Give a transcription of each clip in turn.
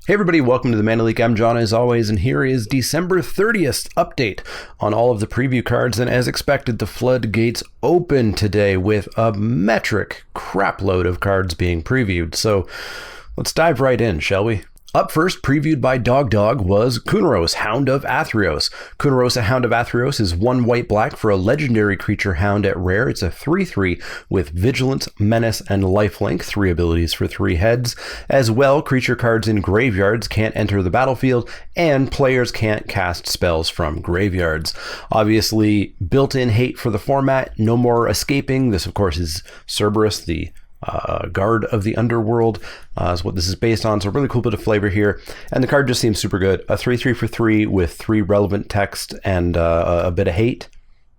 Hey everybody, welcome to the Mana Leek. I'm John as always, and here is December 30th update on all of the preview cards. And as expected, the floodgates open today with a metric crapload of cards being previewed. So let's dive right in, shall we? Up first, previewed by Dog, was Cunha, Hound of Athreos. Cunha, Hound of Athreos is 1 white-black for a legendary creature Hound at rare. It's a 3/3 with Vigilance, Menace, and Lifelink, 3 abilities for 3 heads. As well, creature cards in graveyards can't enter the battlefield, and players can't cast spells from graveyards. Obviously, built-in hate for the format, no more escaping. This, of course, is Cerberus, the Guard of the Underworld is what this is based on, so really cool bit of flavor here, and the card just seems super good. A 3/3 for 3 with 3 relevant text and a bit of hate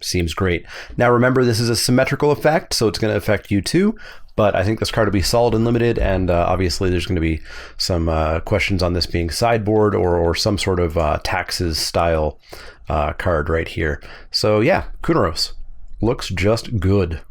seems great. Now remember, this is a symmetrical effect, so it's going to affect you too, but I think this card will be solid and limited, and obviously there's going to be some questions on this being sideboard or some sort of taxes style card right here. So yeah, Cunha looks just good.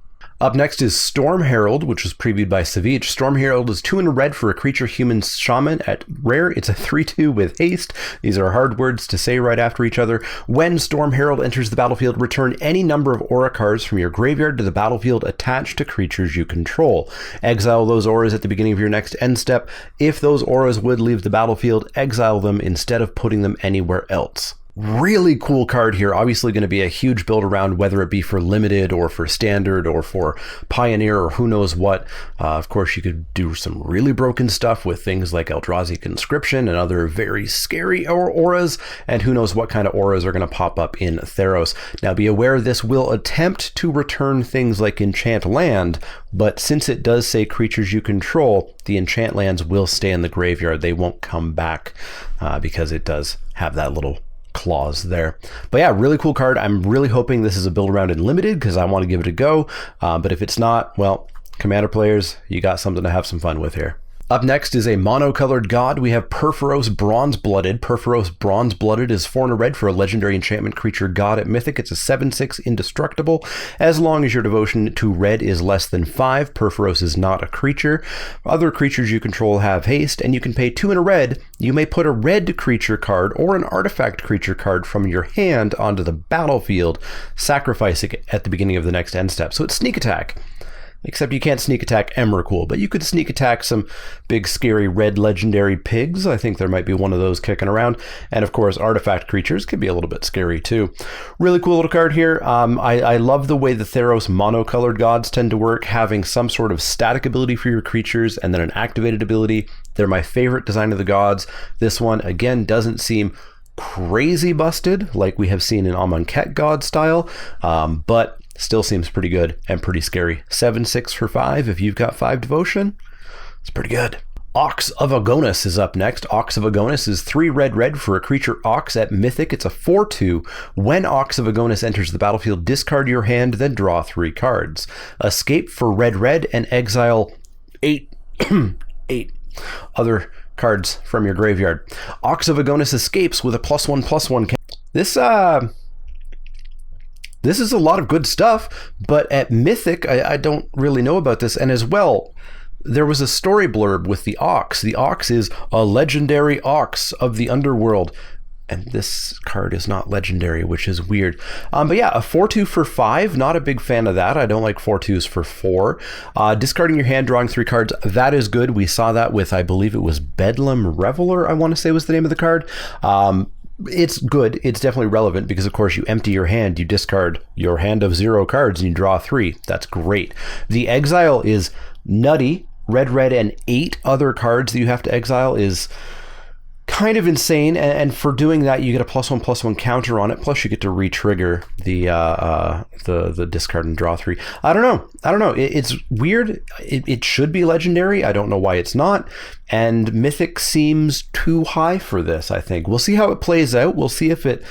Up next is Storm Herald, which was previewed by Savage. Storm Herald is 2 in red for a creature human shaman at rare. It's a 3/2 with haste. These are hard words to say right after each other. When Storm Herald enters the battlefield, return any number of aura cards from your graveyard to the battlefield attached to creatures you control. Exile those auras at the beginning of your next end step. If those auras would leave the battlefield, exile them instead of putting them anywhere else. Really cool card here. Obviously going to be a huge build around, whether it be for limited or for standard or for pioneer or who knows what. Of course, you could do some really broken stuff with things like Eldrazi Conscription and other very scary auras, and who knows what kind of auras are going to pop up in Theros. Now be aware this will attempt to return things like Enchant Land, but since it does say creatures you control, the enchant lands will stay in the graveyard. They won't come back because it does have that little clause there. But yeah, really cool card. I'm really hoping this is a build around in limited because I want to give it a go. But if it's not, well, Commander players, you got something to have some fun with here. Up next is a Monocolored God. We have Purphoros Bronze-Blooded. Purphoros Bronze-Blooded is 4 in a red for a legendary enchantment creature god at Mythic. It's a 7/6 indestructible. As long as your devotion to red is less than 5, Purphoros is not a creature. Other creatures you control have haste, and you can pay 2 in a red. You may put a red creature card or an artifact creature card from your hand onto the battlefield, sacrificing it at the beginning of the next end step. So it's sneak attack. Except you can't sneak attack Emrakul, but you could sneak attack some big scary red legendary pigs. I think there might be one of those kicking around. And of course, artifact creatures could be a little bit scary too. Really cool little card here. I love the way the Theros Monocolored Gods tend to work, having some sort of static ability for your creatures and then an activated ability. They're my favorite design of the gods. This one, again, doesn't seem crazy busted like we have seen in Amonkhet God style, but still seems pretty good and pretty scary. 7/6 for 5 if you've got 5 devotion. It's pretty good. Ox of Agonis is up next. Ox of Agonis is 3 red for a creature Ox at Mythic. It's a 4/2. When Ox of Agonis enters the battlefield, discard your hand, then draw 3 cards. Escape for red and exile 8 other cards from your graveyard. Ox of Agonis escapes with a +1/+1. This is a lot of good stuff, but at Mythic, I don't really know about this. And as well, there was a story blurb with the Ox. The Ox is a legendary Ox of the Underworld. And this card is not legendary, which is weird. But yeah, a 4/2 for 5. Not a big fan of that. I don't like 4/2s for 4. Discarding your hand, drawing 3 cards. That is good. We saw that with, I believe it was Bedlam Reveler, I want to say was the name of the card. It's good. It's definitely relevant because, of course, you empty your hand, you discard your hand of 0 cards, and you draw 3. That's great. The exile is nutty. Red, and 8 other cards that you have to exile is kind of insane, and for doing that you get a +1/+1 counter on it, plus you get to re-trigger the discard and draw 3. I don't know. It's weird. It should be legendary. I don't know why it's not, and Mythic seems too high for this. I think we'll see how it plays out. We'll see if it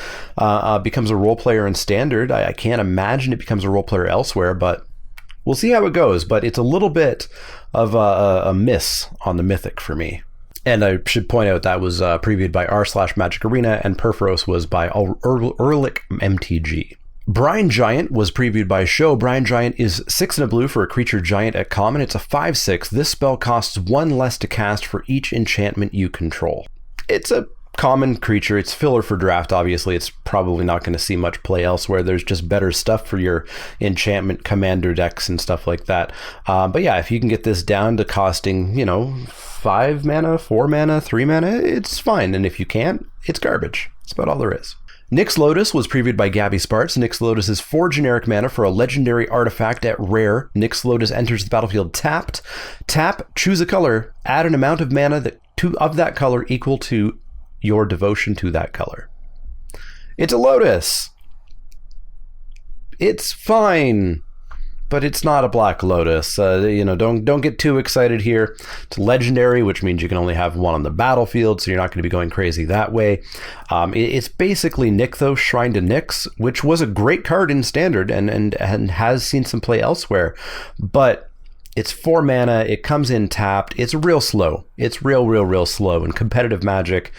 becomes a role player in Standard. I can't imagine it becomes a role player elsewhere, but we'll see how it goes. But it's a little bit of a miss on the Mythic for me. And I should point out that was previewed by r/Magic Arena, and Purphoros was by Ehrlich MTG. Brian Giant was previewed by Show. Brian Giant is 6 and a blue for a creature giant at common. It's a 5/6. This spell costs 1 less to cast for each enchantment you control. It's a common creature. It's filler for draft. Obviously, it's probably not going to see much play elsewhere. There's just better stuff for your enchantment commander decks and stuff like that. But yeah, if you can get this down to costing, 5 mana, 4 mana, 3 mana, it's fine. And if you can't, it's garbage. That's about all there is. NYX Lotus was previewed by Gabby Sparts. NYX Lotus is 4 generic mana for a legendary artifact at rare. NYX Lotus enters the battlefield tapped. Tap, choose a color, add an amount of mana of that color equal to your devotion to that color. It's a Lotus. It's fine, but it's not a black Lotus. Don't get too excited here. It's legendary, which means you can only have one on the battlefield, so you're not going to be going crazy that way. It's basically Nykthos, Shrine to Nyx, which was a great card in Standard and has seen some play elsewhere, but it's 4 mana, it comes in tapped, it's real slow. It's real slow. In competitive Magic,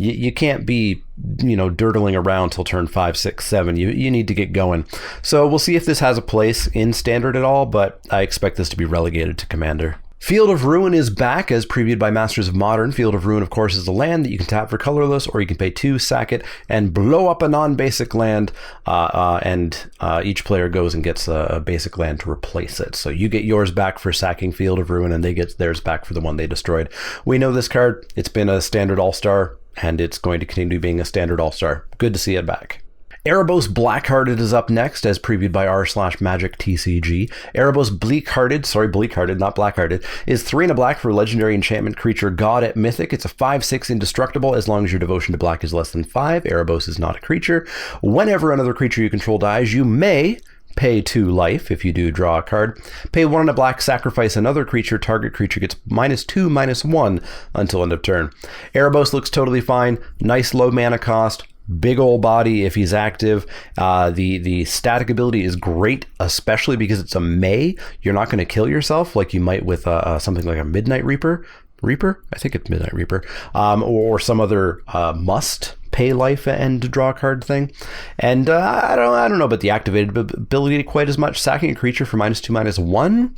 you can't be, dirtling around till turn 5, 6, 7. You need to get going. So we'll see if this has a place in Standard at all, but I expect this to be relegated to Commander. Field of Ruin is back as previewed by Masters of Modern. Field of Ruin, of course, is a land that you can tap for colorless, or you can pay 2, sack it, and blow up a non-basic land, and each player goes and gets a basic land to replace it. So you get yours back for sacking Field of Ruin, and they get theirs back for the one they destroyed. We know this card. It's been a Standard All-Star, and it's going to continue being a Standard All-Star. Good to see it back. Erebos Blackhearted is up next, as previewed by r/MagicTCG. Erebos Bleakhearted, not Blackhearted, is 3 and a black for a legendary enchantment creature god at Mythic. It's a 5/6 indestructible as long as your devotion to black is less than 5. Erebos is not a creature. Whenever another creature you control dies, you may pay 2 life if you do draw a card. Pay 1 and a black, sacrifice another creature. Target creature gets -2/-1 until end of turn. Erebos looks totally fine. Nice low mana cost. Big old body if he's active. The static ability is great, especially because it's a May. You're not going to kill yourself like you might with something like a Midnight Reaper. I think it's Midnight Reaper. Or some other must pay life and draw a card thing. And I don't know about the activated ability quite as much. Sacking a creature for -2/-1.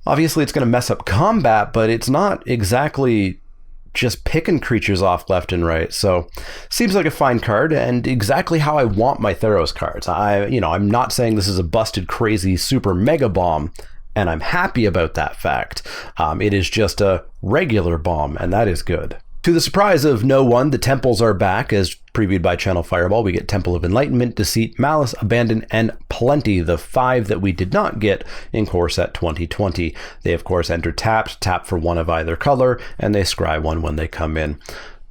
Obviously, it's going to mess up combat, but it's not exactly just picking creatures off left and right. So seems like a fine card and exactly how I want my Theros cards. I'm not saying this is a busted crazy super mega bomb, and I'm happy about that fact. It is just a regular bomb, and that is good. To the surprise of no one, the temples are back, as previewed by Channel Fireball. We get Temple of Enlightenment, Deceit, Malice, Abandon, and Plenty, the 5 that we did not get in Core Set 2020. They, of course, enter tapped, tap for 1 of either color, and they scry 1 when they come in.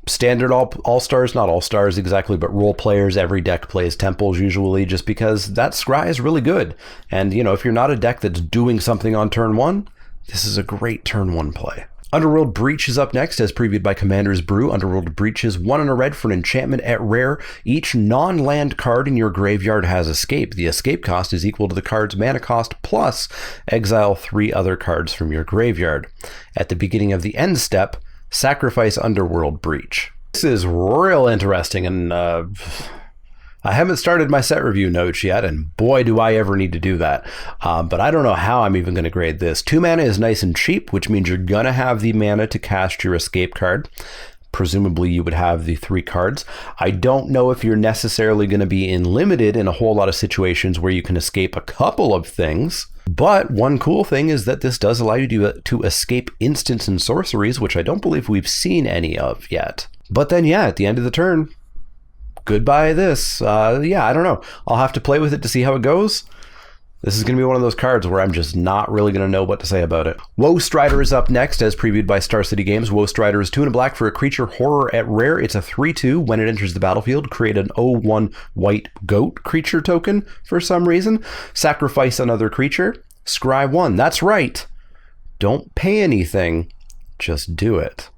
Standard all-stars, not all-stars exactly, but role players, every deck plays temples usually, just because that scry is really good. And, if you're not a deck that's doing something on turn 1, this is a great turn 1 play. Underworld Breach is up next, as previewed by Commander's Brew. Underworld Breach is 1 and a red for an enchantment at rare. Each non-land card in your graveyard has escape. The escape cost is equal to the card's mana cost plus exile 3 other cards from your graveyard. At the beginning of the end step, sacrifice Underworld Breach. This is real interesting, and I haven't started my set review notes yet, and boy do I ever need to do that. But I don't know how I'm even going to grade this. 2 mana is nice and cheap, which means you're going to have the mana to cast your escape card. Presumably you would have the 3 cards. I don't know if you're necessarily going to be limited in a whole lot of situations where you can escape a couple of things. But one cool thing is that this does allow you to escape instants and sorceries, which I don't believe we've seen any of yet. But then, at the end of the turn, goodbye this. I don't know. I'll have to play with it to see how it goes. This is going to be one of those cards where I'm just not really going to know what to say about it. Woe Strider is up next, as previewed by Star City Games. Woe Strider is 2 and a black for a creature horror at rare. It's a 3/2. When it enters the battlefield, create an 0/1 white goat creature token for some reason. Sacrifice another creature. Scry 1. That's right. Don't pay anything. Just do it.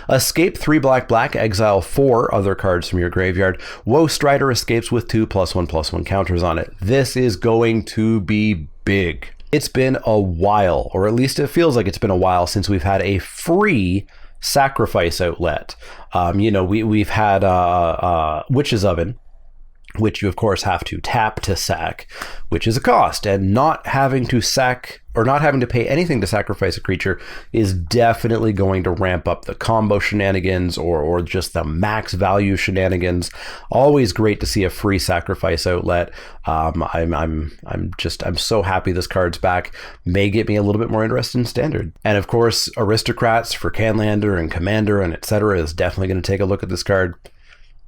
Escape 3 black, exile 4 other cards from your graveyard. Woe Strider escapes with 2 +1/+1 counters on it. This is going to be big. It's been a while, or at least it feels like it's been a while since we've had a free sacrifice outlet. We've had Witch's Oven, which you of course have to tap to sack, which is a cost, and not having to sack or not having to pay anything to sacrifice a creature is definitely going to ramp up the combo shenanigans or just the max value shenanigans. Always great to see a free sacrifice outlet. I'm so happy this card's back. May get me a little bit more interested in Standard. And of course, Aristocrats for Canlander and Commander and etc. is definitely going to take a look at this card.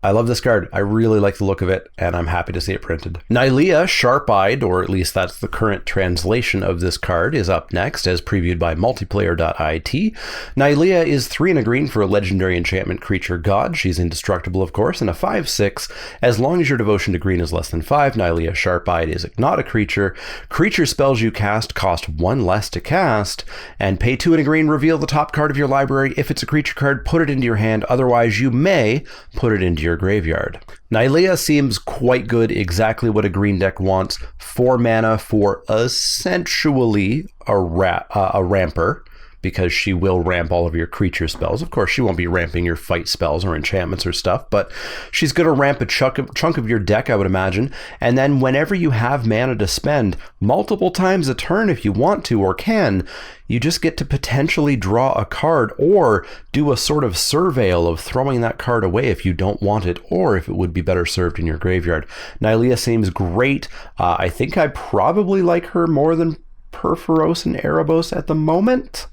I love this card. I really like the look of it, and I'm happy to see it printed. Neela Sharpeyed, or at least that's the current translation of this card, is up next, as previewed by multiplayer.it. Neela is 3 and a green for a legendary enchantment creature god. She's indestructible, of course, and a 5/6. As long as your devotion to green is less than 5, Neela Sharpeyed is not a creature. Creature spells you cast cost 1 less to cast, and pay 2 and a green, reveal the top card of your library. If it's a creature card, put it into your hand. Otherwise, you may put it into your graveyard. Neela seems quite good, exactly what a green deck wants. 4 mana for essentially a ramper, because she will ramp all of your creature spells. Of course, she won't be ramping your fight spells or enchantments or stuff, but she's going to ramp a chunk of your deck, I would imagine. And then whenever you have mana to spend, multiple times a turn if you want to or can, you just get to potentially draw a card or do a sort of surveil of throwing that card away if you don't want it, or if it would be better served in your graveyard. Neela seems great. I think I probably like her more than Purphoros and Erebos at the moment,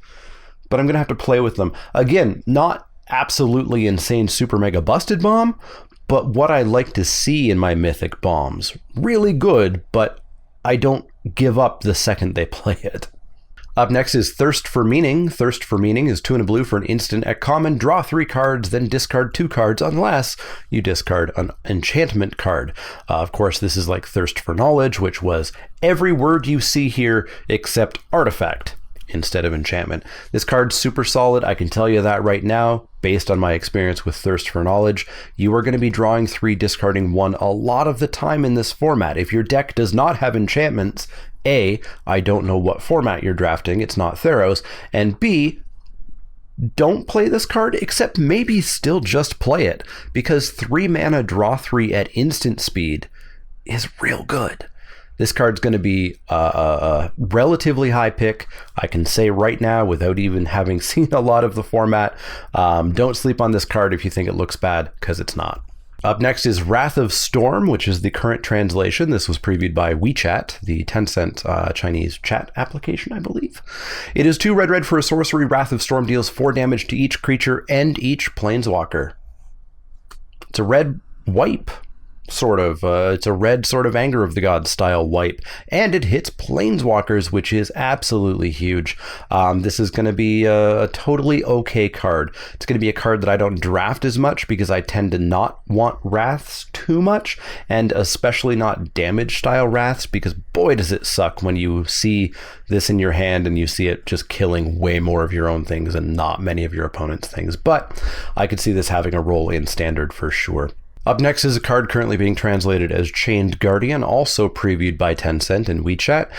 but I'm going to have to play with them. Again, not absolutely insane super mega busted bomb, but what I like to see in my mythic bombs. Really good, but I don't give up the second they play it. Up next is Thirst for Meaning. Thirst for Meaning is 2 and a blue for an instant at common. Draw 3 cards, then discard 2 cards unless you discard an enchantment card. Of course, this is like Thirst for Knowledge, which was every word you see here except artifact instead of enchantment. This card's super solid. I can tell you that right now, based on my experience with Thirst for Knowledge. You are going to be drawing 3, discarding 1 a lot of the time in this format. If your deck does not have enchantments, A, I don't know what format you're drafting. It's not Theros. And B, don't play this card, except maybe still just play it, because 3 mana draw 3 at instant speed is real good. This card's going to be a relatively high pick. I can say right now, without even having seen a lot of the format, don't sleep on this card if you think it looks bad, because it's not. Up next is Wrath of Storm, which is the current translation. This was previewed by WeChat, the Tencent Chinese chat application, I believe. It is 2 red for a sorcery. Wrath of Storm deals 4 damage to each creature and each planeswalker. It's a red wipe, sort of. It's a red sort of Anger of the Gods style wipe, and it hits planeswalkers, which is absolutely huge. This is going to be a totally okay card. It's going to be a card that I don't draft as much because I tend to not want wraths too much, and especially not damage style wraths, because boy does it suck when you see this in your hand and you see it just killing way more of your own things and not many of your opponent's things. But I could see this having a role in Standard for sure. Up next is a card currently being translated as Chained Guardian, also previewed by Tencent and WeChat.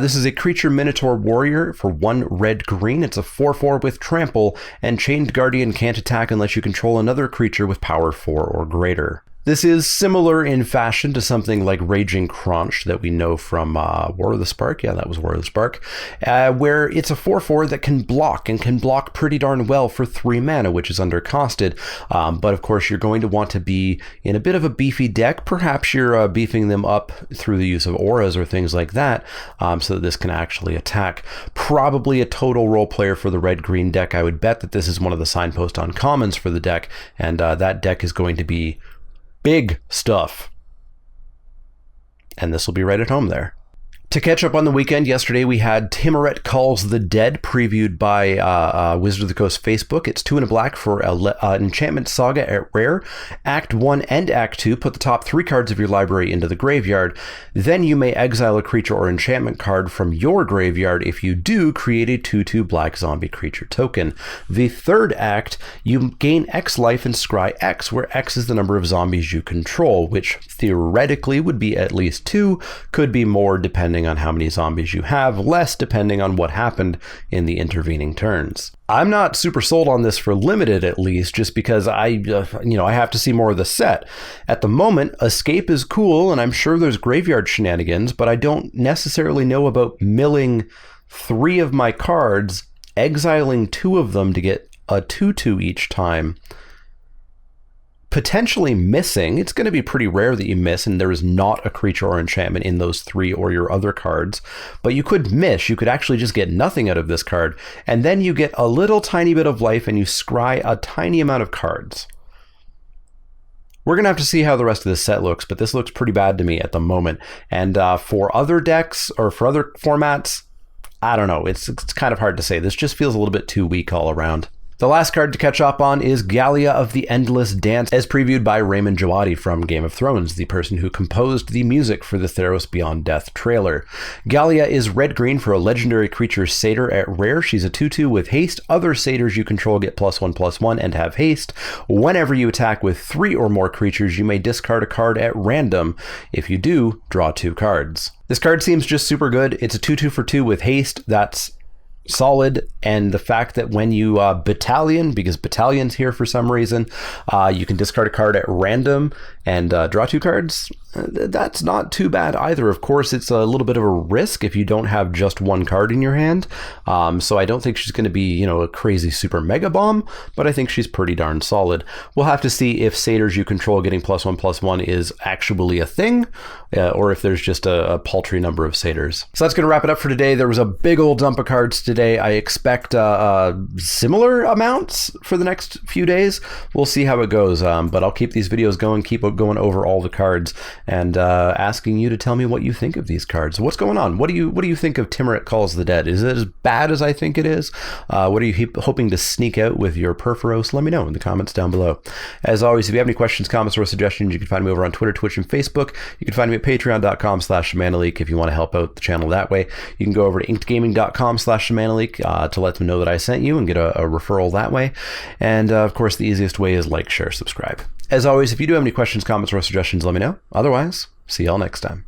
This is a creature Minotaur Warrior for 1 red-green. It's a 4/4 with Trample, and Chained Guardian can't attack unless you control another creature with power 4 or greater. This is similar in fashion to something like Raging Crunch that we know from War of the Spark. Yeah, that was War of the Spark. Where it's a 4/4 that can block, and can block pretty darn well for 3 mana, which is undercosted. But of course, you're going to want to be in a bit of a beefy deck. Perhaps you're beefing them up through the use of auras or things like that, so that this can actually attack. Probably a total role player for the red-green deck. I would bet that this is one of the signpost uncommons for the deck, and that deck is going to be big stuff. And this will be right at home there. To catch up on the weekend, yesterday we had Timoret Calls the Dead, previewed by Wizard of the Coast Facebook. It's 2 and a black for an Enchantment Saga at rare. Act 1 and Act 2, put the top 3 cards of your library into the graveyard. Then you may exile a creature or enchantment card from your graveyard. If you do, create a 2/2 black zombie creature token. The third act, you gain X life and scry X, where X is the number of zombies you control, which theoretically would be at least 2, could be more depending depending on how many zombies you have, less depending on what happened in the intervening turns. I'm not super sold on this for limited, at least, just because I have to see more of the set. At the moment, Escape is cool, and I'm sure there's graveyard shenanigans, but I don't necessarily know about milling 3 of my cards, exiling 2 of them to get a 2/2 each time, potentially missing. It's going to be pretty rare that you miss, and there is not a creature or enchantment in those 3 or your other cards. But you could miss. You could actually just get nothing out of this card, and then you get a little tiny bit of life, and you scry a tiny amount of cards. We're going to have to see how the rest of this set looks, but this looks pretty bad to me at the moment. And for other decks, or for other formats, I don't know. It's kind of hard to say. This just feels a little bit too weak all around. The last card to catch up on is Galia of the Endless Dance, as previewed by Raymond Jawadi from Game of Thrones, the person who composed the music for the Theros Beyond Death trailer. Galia is red-green for a legendary creature satyr at rare. She's a 2/2 with haste. Other satyrs you control get +1/+1 and have haste. Whenever you attack with 3 or more creatures, you may discard a card at random. If you do, draw 2 cards. This card seems just super good. It's a 2/2 for 2 with haste. That's solid, and the fact that when you battalion, because battalion's here for some reason, you can discard a card at random and draw 2 cards. That's not too bad either. Of course, it's a little bit of a risk if you don't have just 1 card in your hand. So I don't think she's going to be, a crazy super mega bomb, but I think she's pretty darn solid. We'll have to see if satyrs you control getting +1/+1 is actually a thing, or if there's just a paltry number of satyrs. So that's going to wrap it up for today. There was a big old dump of cards today. I expect similar amounts for the next few days. We'll see how it goes, but I'll keep these videos going, keep going over all the cards, and asking you to tell me what you think of these cards. What's going on? What do you think of Timurit Calls the Dead? Is it as bad as I think it is? What are you hoping to sneak out with your Perforos? Let me know in the comments down below. As always, if you have any questions, comments, or suggestions, you can find me over on Twitter, Twitch, and Facebook. You can find me at patreon.com/ShamanAleek if you want to help out the channel that way. You can go over to inkedgaming.com/ShamanAleek to let them know that I sent you and get a referral that way. And of course, the easiest way is like, share, subscribe. As always, if you do have any questions, comments, or suggestions, let me know. Otherwise, see y'all next time.